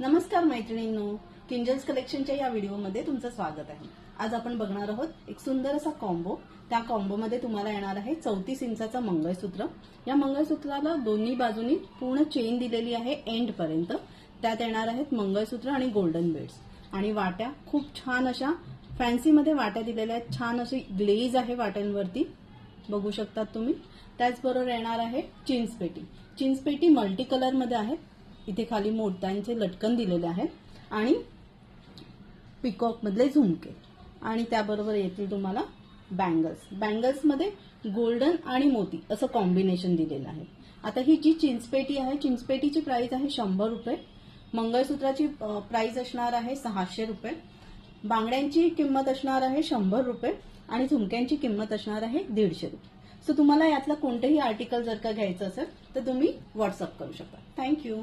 नमस्कार मैत्रिणींनो, किंजल्स कलेक्शनच्या या व्हिडिओमध्ये तुमचं स्वागत आहे। आज आपण बघणार आहोत एक सुंदर असा कॉम्बो। त्या कॉम्बोमध्ये तुम्हाला येणार आहे 34 इंचाचा मंगळसूत्र। या मंगळसूत्राला दोन्ही बाजूनी पूर्ण चेन दिलेली आहे एंड पर्यंत। त्यात येणार आहेत मंगळसूत्र आणि गोल्डन बीड्स आणि वाट्या खूप छान अशा फॅन्सी मध्ये वाट्या दिलेल्या आहेत। छान अशी ग्लेज आहे वाट्यांवरती, बघू शकता तुम्ही। त्याचबरोबर येणार आहे चिंचपेटी। चिंचपेटी मल्टी कलर मध्ये आहे। इथे खाली मोत्यांचे लटकन दिलेले आहेत आणि पिकॉक मधले झुमके आणि त्याबरोबर येतील तुम्हाला बँगल्स। बँगल्स मध्ये गोल्डन आणि मोती असं कॉम्बिनेशन दिलेलं आहे। आता ही जी चिंचपेटी आहे, चिंचपेटीची प्राइस आहे 100 रुपये। मंगळसूत्राची प्राइस असणार आहे 600 रुपये। बांगड्यांची किंमत असणार आहे 100 रुपये आणि झुमक्यांची किंमत असणार आहे 150 रुपये। सो तुम्हाला यातलं कोणतेही आर्टिकल जर का घ्यायचं असेल तर तुम्ही व्हॉट्सअप करू शकता। थँक्यू।